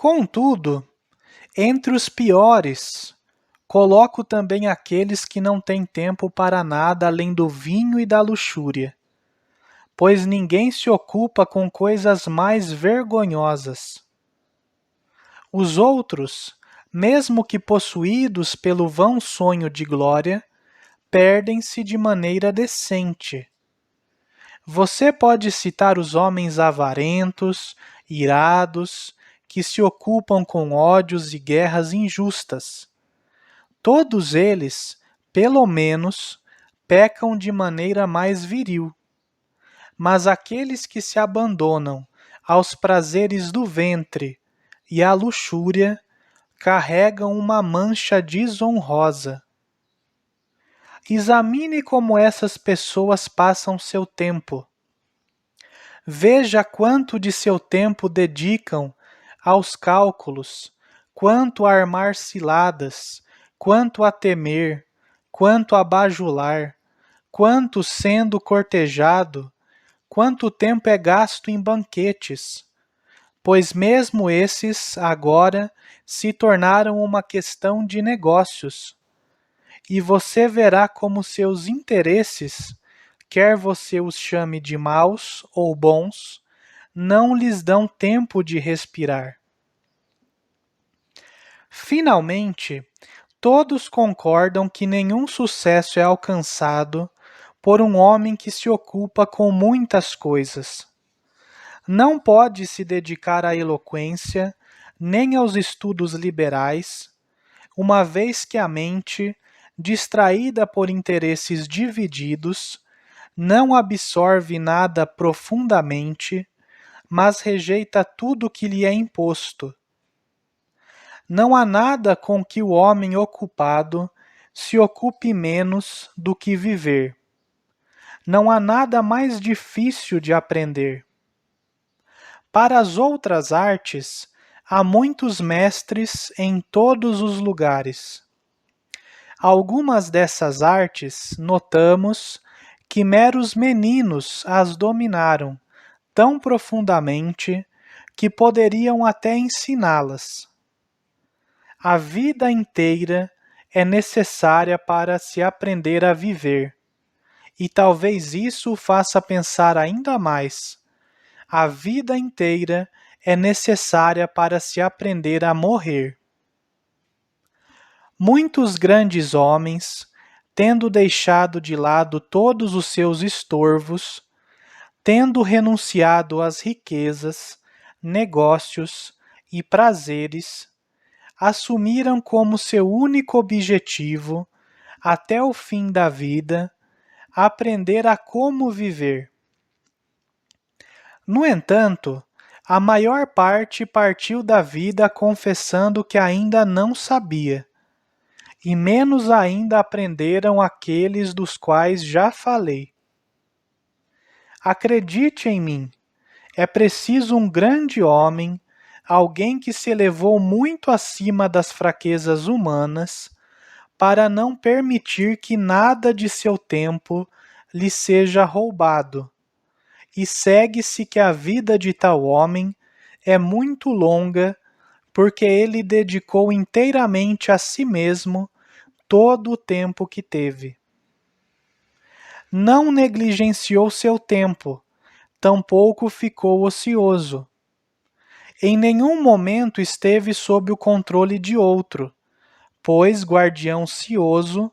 Contudo, entre os piores, coloco também aqueles que não têm tempo para nada além do vinho e da luxúria, pois ninguém se ocupa com coisas mais vergonhosas. Os outros, mesmo que possuídos pelo vão sonho de glória, perdem-se de maneira decente. Você pode citar os homens avarentos, irados, que se ocupam com ódios e guerras injustas. Todos eles, pelo menos, pecam de maneira mais viril. Mas aqueles que se abandonam aos prazeres do ventre e à luxúria carregam uma mancha desonrosa. Examine como essas pessoas passam seu tempo. Veja quanto de seu tempo dedicam aos cálculos, quanto a armar ciladas, quanto a temer, quanto a bajular, quanto sendo cortejado, quanto tempo é gasto em banquetes, pois mesmo esses agora se tornaram uma questão de negócios. E você verá como seus interesses, quer você os chame de maus ou bons, não lhes dão tempo de respirar. Finalmente, todos concordam que nenhum sucesso é alcançado por um homem que se ocupa com muitas coisas. Não pode se dedicar à eloquência, nem aos estudos liberais, uma vez que a mente, distraída por interesses divididos, não absorve nada profundamente, mas rejeita tudo que lhe é imposto. Não há nada com que o homem ocupado se ocupe menos do que viver. Não há nada mais difícil de aprender. Para as outras artes, há muitos mestres em todos os lugares. Algumas dessas artes, notamos, que meros meninos as dominaram tão profundamente que poderiam até ensiná-las. A vida inteira é necessária para se aprender a viver, e talvez isso o faça pensar ainda mais. A vida inteira é necessária para se aprender a morrer. Muitos grandes homens, tendo deixado de lado todos os seus estorvos, tendo renunciado às riquezas, negócios e prazeres, assumiram como seu único objetivo, até o fim da vida, aprender a como viver. No entanto, a maior parte partiu da vida confessando que ainda não sabia, e menos ainda aprenderam aqueles dos quais já falei. Acredite em mim, é preciso um grande homem, alguém que se elevou muito acima das fraquezas humanas, para não permitir que nada de seu tempo lhe seja roubado. E segue-se que a vida de tal homem é muito longa, porque ele dedicou inteiramente a si mesmo todo o tempo que teve. Não negligenciou seu tempo, tampouco ficou ocioso. Em nenhum momento esteve sob o controle de outro, pois, guardião cioso,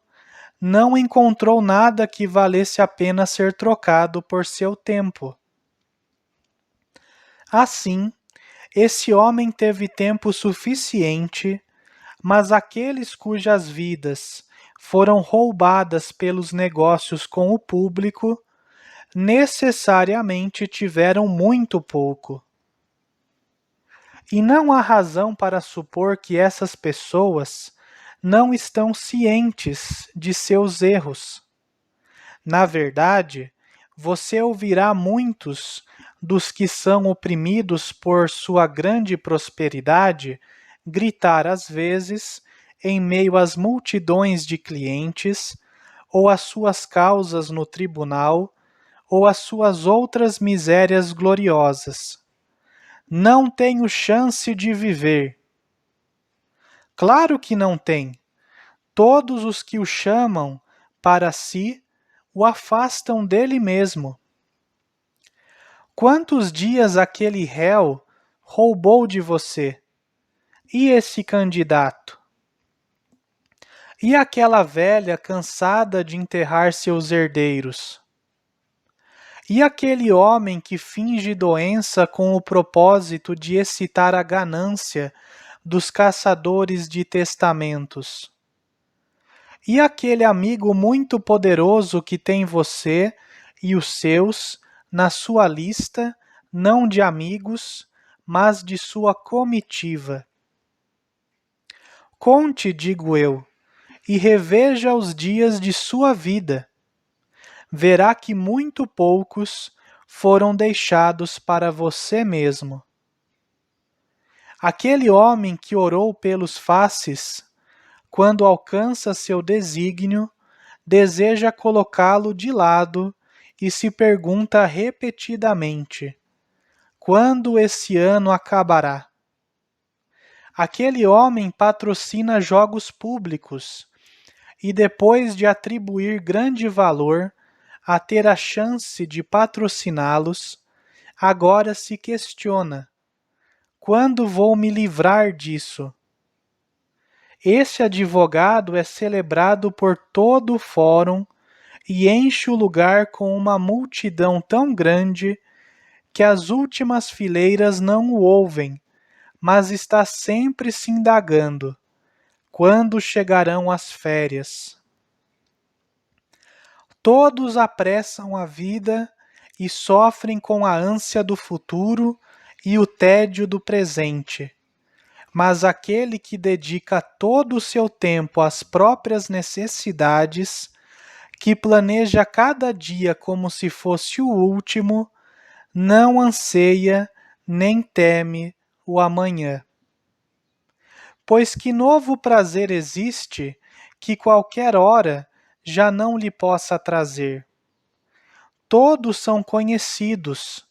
não encontrou nada que valesse a pena ser trocado por seu tempo. Assim, esse homem teve tempo suficiente, mas aqueles cujas vidas foram roubadas pelos negócios com o público, necessariamente tiveram muito pouco. E não há razão para supor que essas pessoas não estão cientes de seus erros. Na verdade, você ouvirá muitos dos que são oprimidos por sua grande prosperidade gritar às vezes, em meio às multidões de clientes, ou às suas causas no tribunal, ou às suas outras misérias gloriosas: Não tenho chance de viver. Claro que não tem. Todos os que o chamam para si o afastam dele mesmo. Quantos dias aquele réu roubou de você? E esse candidato? E aquela velha cansada de enterrar seus herdeiros? E aquele homem que finge doença com o propósito de excitar a ganância dos caçadores de testamentos? E aquele amigo muito poderoso que tem você e os seus na sua lista, não de amigos, mas de sua comitiva? Conte, digo eu, e reveja os dias de sua vida. Verá que muito poucos foram deixados para você mesmo. Aquele homem que orou pelos faces, quando alcança seu desígnio, deseja colocá-lo de lado e se pergunta repetidamente: quando esse ano acabará? Aquele homem patrocina jogos públicos e, depois de atribuir grande valor a ter a chance de patrociná-los, agora se questiona: quando vou me livrar disso? Esse advogado é celebrado por todo o fórum e enche o lugar com uma multidão tão grande que as últimas fileiras não o ouvem, mas está sempre se indagando: quando chegarão as férias? Todos apressam a vida e sofrem com a ânsia do futuro e o tédio do presente. Mas aquele que dedica todo o seu tempo às próprias necessidades, que planeja cada dia como se fosse o último, não anseia nem teme o amanhã. Pois que novo prazer existe que qualquer hora já não lhe possa trazer? Todos são conhecidos,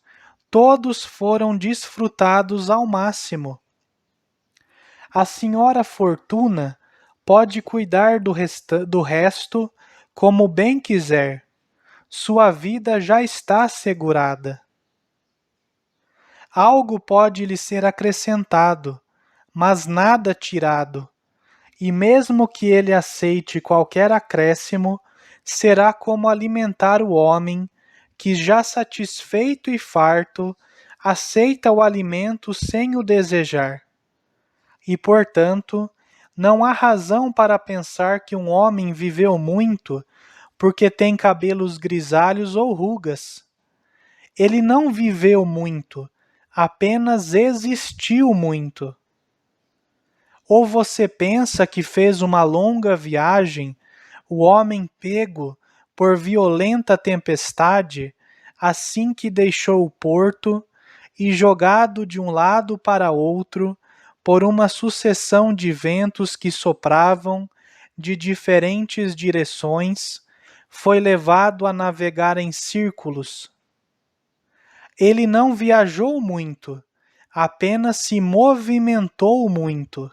todos foram desfrutados ao máximo. A senhora Fortuna pode cuidar do resto como bem quiser. Sua vida já está assegurada. Algo pode lhe ser acrescentado, mas nada tirado, e mesmo que ele aceite qualquer acréscimo, será como alimentar o homem que, já satisfeito e farto, aceita o alimento sem o desejar. E, portanto, não há razão para pensar que um homem viveu muito porque tem cabelos grisalhos ou rugas. Ele não viveu muito, apenas existiu muito. Ou você pensa que fez uma longa viagem, o homem pego por violenta tempestade, assim que deixou o porto, e jogado de um lado para outro por uma sucessão de ventos que sopravam de diferentes direções, foi levado a navegar em círculos. Ele não viajou muito, apenas se movimentou muito.